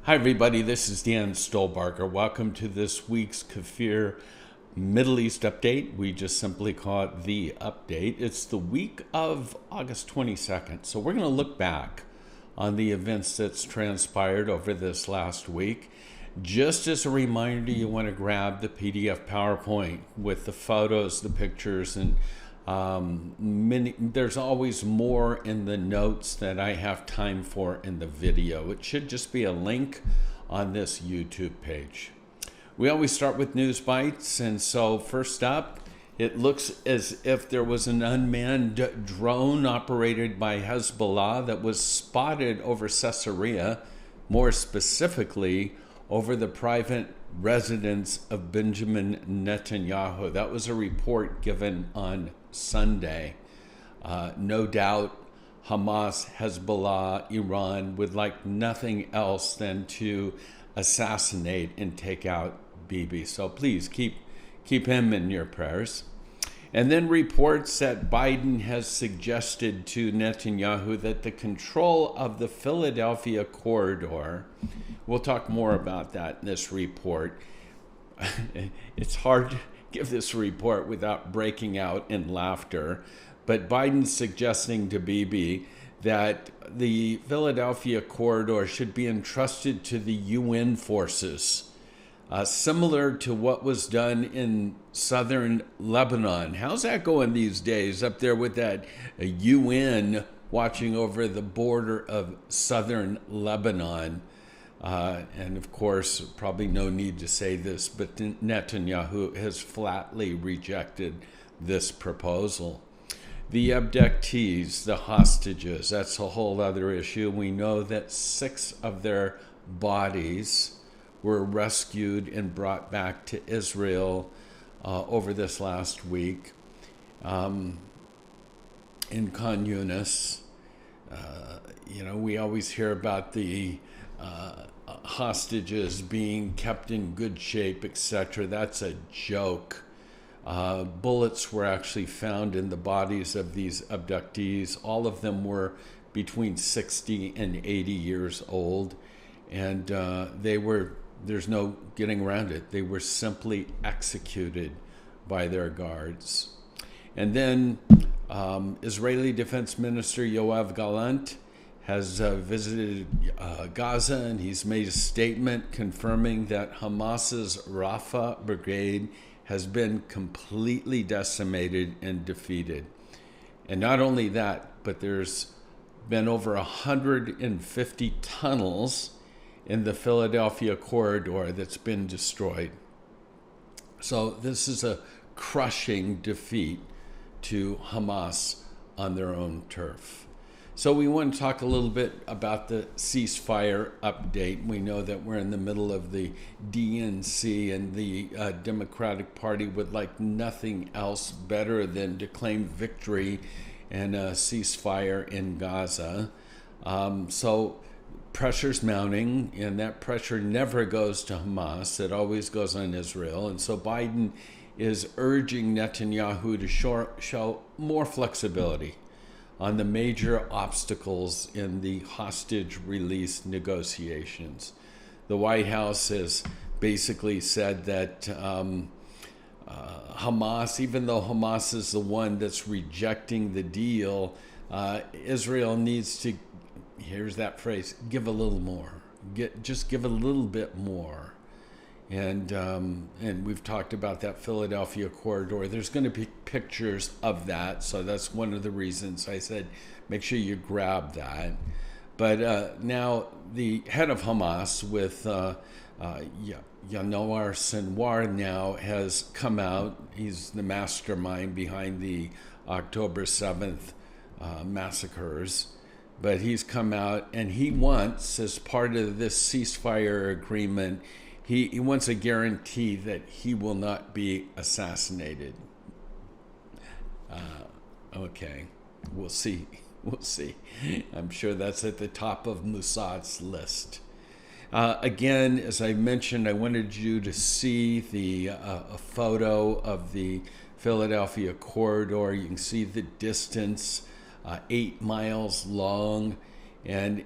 Hi, everybody. This is Dan Stolbarger. Welcome to this week's Kafir Middle East update. We just simply call it the update. It's the week of August 22nd. So we're going to look back on the events that's transpired over this last week. Just as a reminder, you want to grab the PDF PowerPoint with the photos, the pictures, and there's always more in the notes that I have time for in the video. It should just be a link on this YouTube page. We always start with news bites, and so first up, it looks as if there was an unmanned drone operated by Hezbollah that was spotted over Caesarea, more specifically over the private residence of Benjamin Netanyahu. That was a report given on Sunday. No doubt Hamas, Hezbollah, Iran would like nothing else than to assassinate and take out Bibi. So please keep him in your prayers. And then reports that Biden has suggested to Netanyahu that the control of the Philadelphia corridor, we'll talk more about that in this report. It's hard to give this report without breaking out in laughter, but Biden's suggesting to Bibi that the Philadelphia corridor should be entrusted to the UN forces. Similar to what was done in southern Lebanon. How's that going these days up there with that UN watching over the border of southern Lebanon? And of course, probably no need to say this, but Netanyahu has flatly rejected this proposal. The abductees, the hostages, that's a whole other issue. We know that 6 of their bodies were rescued and brought back to Israel over this last week in Khan Yunis. We always hear about the hostages being kept in good shape, etc. That's a joke. Bullets were actually found in the bodies of these abductees. All of them were between 60 and 80 years old, and there's no getting around it. They were simply executed by their guards. And then Israeli Defense Minister Yoav Gallant has visited Gaza, and he's made a statement confirming that Hamas's Rafah brigade has been completely decimated and defeated. And not only that, but there's been over 150 tunnels in the Philadelphia corridor that's been destroyed. So this is a crushing defeat to Hamas on their own turf. So we want to talk a little bit about the ceasefire update. We know that we're in the middle of the DNC, and the Democratic Party would like nothing else better than to claim victory and a ceasefire in Gaza. So pressure's mounting, and that pressure never goes to Hamas. It always goes on Israel. And so Biden is urging Netanyahu to show more flexibility on the major obstacles in the hostage release negotiations. The White House has basically said that Hamas, even though Hamas is the one that's rejecting the deal, Israel needs to, here's that phrase, give a little more. Just give a little bit more. And we've talked about that Philadelphia corridor. There's going to be pictures of that, so that's one of the reasons I said make sure you grab that. But now the head of Hamas, with Yanoar Sinwar, now has come out. He's the mastermind behind the October 7th massacres. But he's come out, and he wants, as part of this ceasefire agreement, he wants a guarantee that he will not be assassinated. Okay, we'll see. We'll see. I'm sure that's at the top of Mossad's list. Again, as I mentioned, I wanted you to see a photo of the Philadelphia corridor. You can see the distance, 8 miles long, and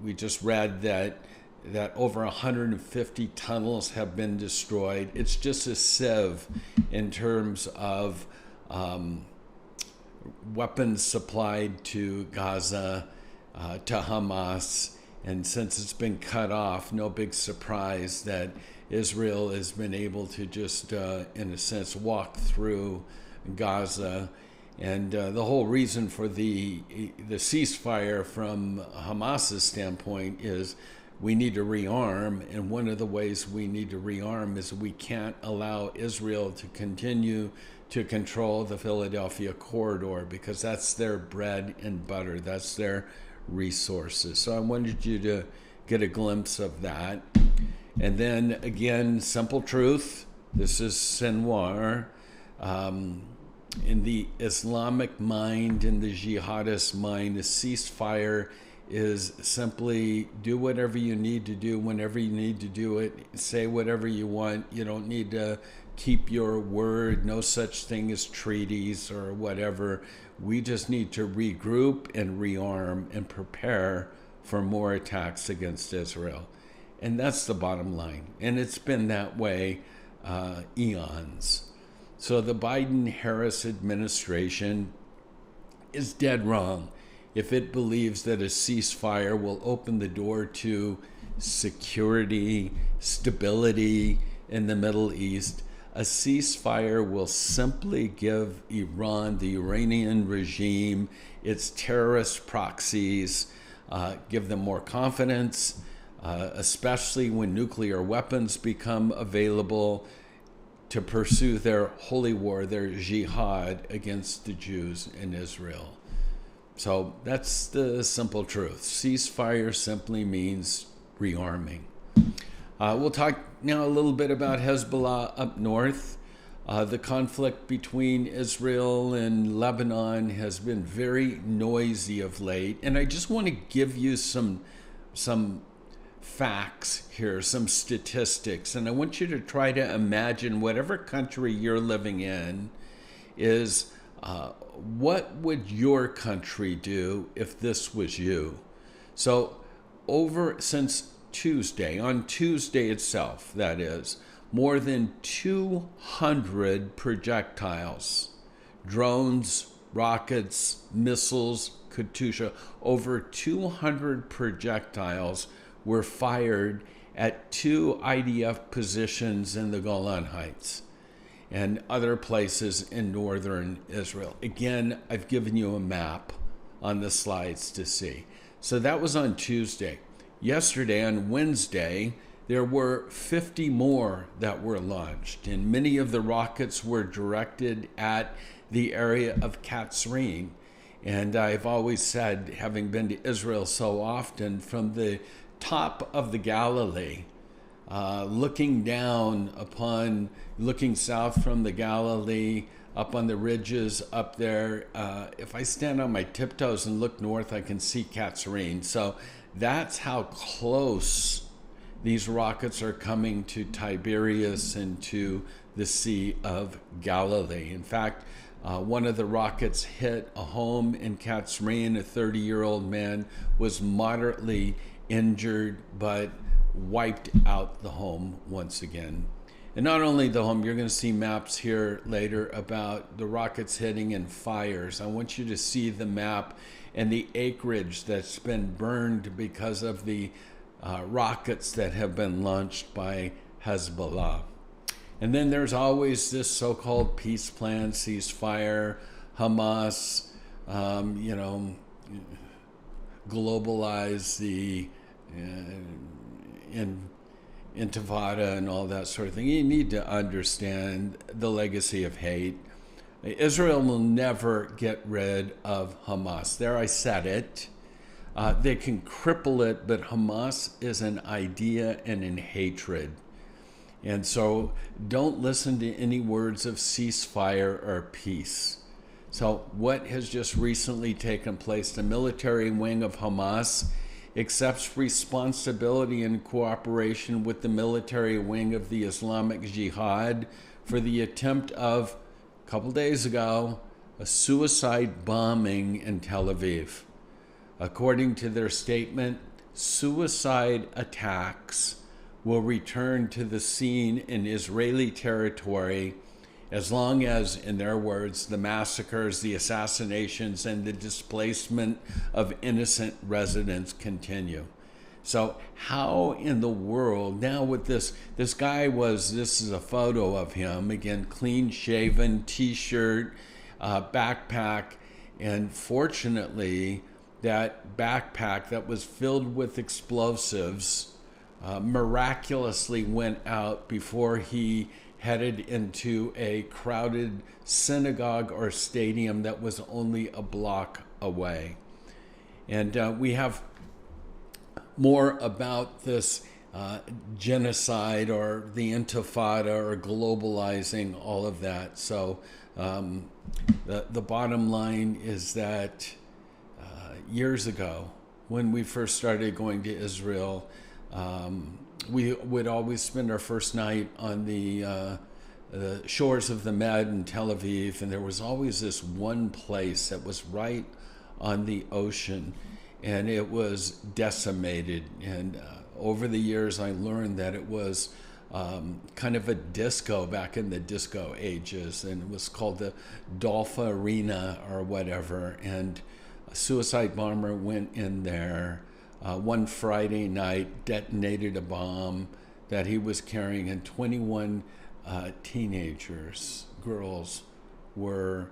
we just read that that over 150 tunnels have been destroyed. It's just a sieve in terms of weapons supplied to Gaza, to Hamas. And since it's been cut off, no big surprise that Israel has been able to just, in a sense, walk through Gaza. And the whole reason for the ceasefire from Hamas's standpoint is we need to rearm. And one of the ways we need to rearm is we can't allow Israel to continue to control the Philadelphia corridor, because that's their bread and butter. That's their resources. So I wanted you to get a glimpse of that. And then again, simple truth. This is Sinwar. In the Islamic mind, in the jihadist mind, a ceasefire is simply do whatever you need to do whenever you need to do it. Say whatever you want. You don't need to keep your word. No such thing as treaties or whatever. We just need to regroup and rearm and prepare for more attacks against Israel. And that's the bottom line. And it's been that way eons. So the Biden-Harris administration is dead wrong if it believes that a ceasefire will open the door to security, stability in the Middle East. A ceasefire will simply give Iran, the Iranian regime, its terrorist proxies, give them more confidence, especially when nuclear weapons become available, to pursue their holy war, their jihad against the Jews in Israel. So that's the simple truth. Ceasefire simply means rearming. We'll talk now a little bit about Hezbollah up north. The conflict between Israel and Lebanon has been very noisy of late, and I just want to give you some facts here, some statistics, and I want you to try to imagine whatever country you're living in is what would your country do if this was you? So since Tuesday, on Tuesday itself, that is, more than 200 projectiles, drones, rockets, missiles, Katyusha, over 200 projectiles were fired at 2 IDF positions in the Golan Heights and other places in northern Israel. Again, I've given you a map on the slides to see. So that was on Tuesday. Yesterday, on Wednesday, there were 50 more that were launched, and many of the rockets were directed at the area of Katzrin. And I've always said, having been to Israel so often, from the top of the Galilee, looking south from the Galilee, up on the ridges up there, if I stand on my tiptoes and look north, I can see Katzrin. So that's how close these rockets are coming to Tiberias and to the Sea of Galilee. In fact, one of the rockets hit a home in Katzrin. A 30-year-old man was moderately injured, but wiped out the home once again. And not only the home, you're going to see maps here later about the rockets hitting and fires. I want you to see the map and the acreage that's been burned because of the rockets that have been launched by Hezbollah. And then there's always this so-called peace plan, ceasefire, Hamas, globalize the Intifada and all that sort of thing. You need to understand the legacy of hate. Israel will never get rid of Hamas. There, I said it. They can cripple it, but Hamas is an idea and in hatred. And so don't listen to any words of ceasefire or peace. So what has just recently taken place? The military wing of Hamas accepts responsibility and cooperation with the military wing of the Islamic Jihad for the attempt of, a couple days ago, a suicide bombing in Tel Aviv. According to their statement, suicide attacks will return to the scene in Israeli territory as long as, in their words, the massacres, the assassinations, and the displacement of innocent residents continue. So how in the world, now with this guy this is a photo of him, again, clean shaven, t-shirt, backpack, and fortunately that backpack that was filled with explosives miraculously went out before he headed into a crowded synagogue or stadium that was only a block away. And we have more about this genocide or the Intifada or globalizing all of that. So the bottom line is that years ago, when we first started going to Israel, we would always spend our first night on the shores of the Med in Tel Aviv, and there was always this one place that was right on the ocean, and it was decimated. And over the years, I learned that it was kind of a disco back in the disco ages, and it was called the Dolpha Arena or whatever. And a suicide bomber went in there one Friday night, detonated a bomb that he was carrying, and 21 teenagers, girls, were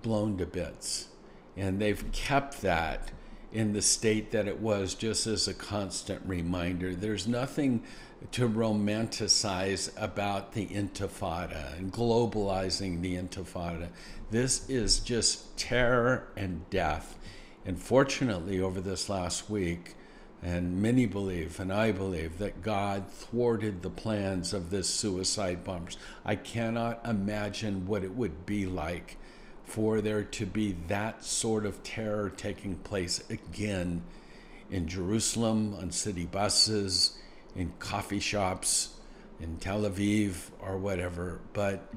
blown to bits. And they've kept that in the state that it was, just as a constant reminder. There's nothing to romanticize about the Intifada and globalizing the Intifada. This is just terror and death. And fortunately, over this last week, and many believe, and I believe, that God thwarted the plans of this suicide bombers. I cannot imagine what it would be like for there to be that sort of terror taking place again in Jerusalem, on city buses, in coffee shops, in Tel Aviv, or whatever. But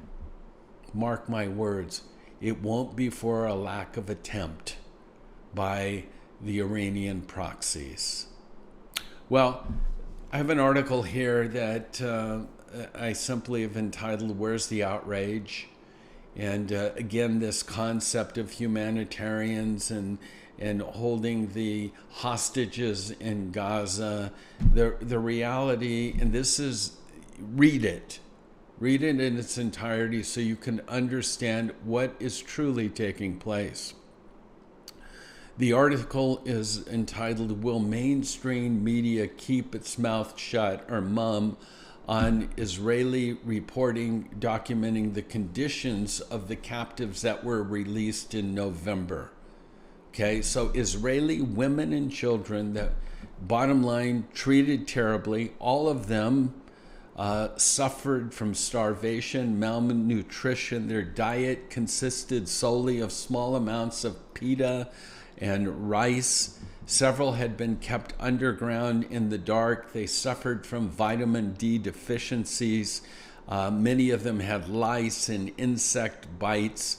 mark my words, it won't be for a lack of attempt by the Iranian proxies. Well, I have an article here that I simply have entitled, "Where's the Outrage?" And again, this concept of humanitarians and holding the hostages in Gaza, the reality, and this is, read it in its entirety so you can understand what is truly taking place. The article is entitled, "Will Mainstream Media Keep Its Mouth Shut or Mum on Israeli Reporting Documenting the Conditions of the Captives that were released in November?" Okay, so Israeli women and children that, bottom line, treated terribly. All of them suffered from starvation, malnutrition. Their diet consisted solely of small amounts of pita and rice. Several had been kept underground in the dark. They suffered from vitamin D deficiencies. Many of them had lice and insect bites.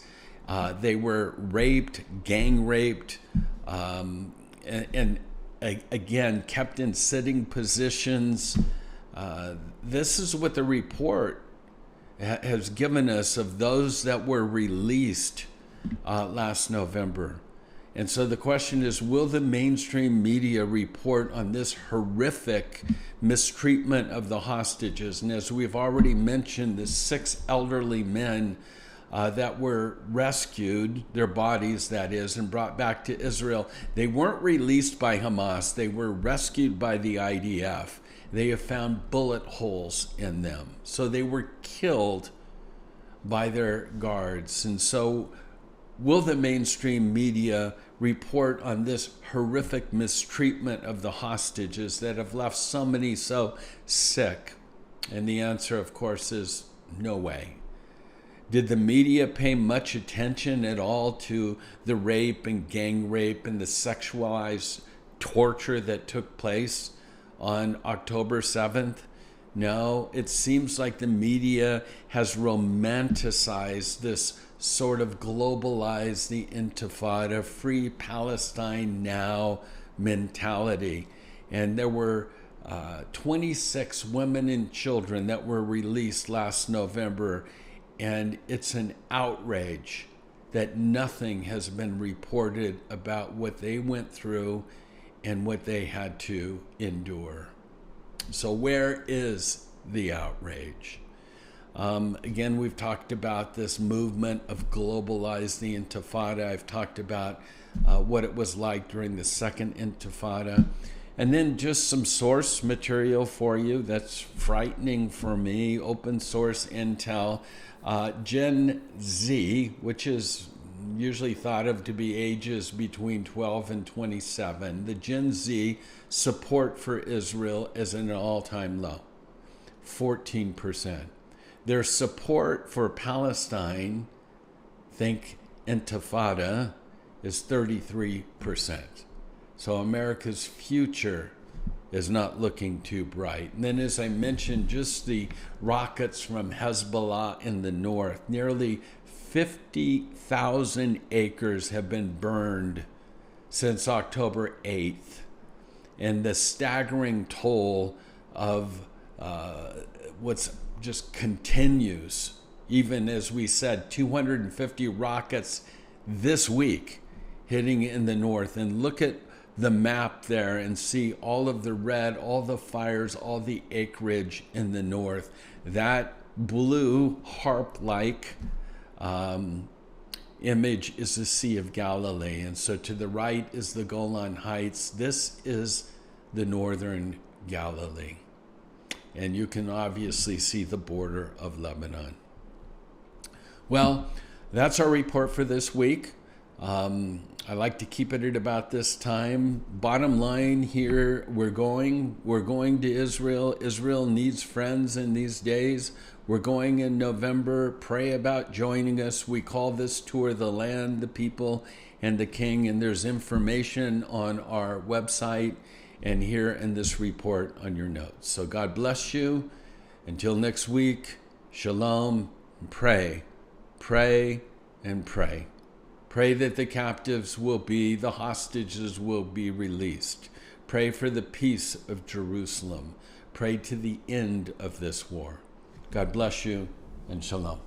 They were raped, gang raped, and again, kept in sitting positions. This is what the report has given us of those that were released last November. And so the question is, will the mainstream media report on this horrific mistreatment of the hostages? And as we've already mentioned, the 6 elderly men that were rescued, their bodies that is, and brought back to Israel, they weren't released by Hamas. They were rescued by the IDF. They have found bullet holes in them. So they were killed by their guards. And so will the mainstream media report on this horrific mistreatment of the hostages that have left so many so sick? And the answer, of course, is no way. Did the media pay much attention at all to the rape and gang rape and the sexualized torture that took place on October 7th? No, it seems like the media has romanticized this sort of globalize the Intifada, free Palestine now mentality. And there were 26 women and children that were released last November. And it's an outrage that nothing has been reported about what they went through and what they had to endure. So where is the outrage? Again, we've talked about this movement of Globalize the Intifada. I've talked about what it was like during the second Intifada. And then just some source material for you that's frightening for me, open source intel. Gen Z, which is usually thought of to be ages between 12 and 27, the Gen Z support for Israel is at an all-time low, 14%. Their support for Palestine, think Intifada, is 33%. So America's future is not looking too bright. And then, as I mentioned, just the rockets from Hezbollah in the north, nearly 50,000 acres have been burned since October 8th. And the staggering toll of what's just continues, even as we said, 250 rockets this week hitting in the north. And look at the map there and see all of the red, all the fires, all the acreage in the north. That blue harp-like image is the Sea of Galilee. And so to the right is the Golan Heights. This is the northern Galilee. And you can obviously see the border of Lebanon. Well, that's our report for this week. I like to keep it at about this time. Bottom line here, we're going to Israel. Israel needs friends in these days. We're going in November. Pray about joining us. We call this tour The Land, the People, and the King. And there's information on our website and here in this report on your notes. So God bless you. Until next week, shalom. Pray, pray, and pray. Pray that the captives the hostages will be released. Pray for the peace of Jerusalem. Pray to the end of this war. God bless you and shalom.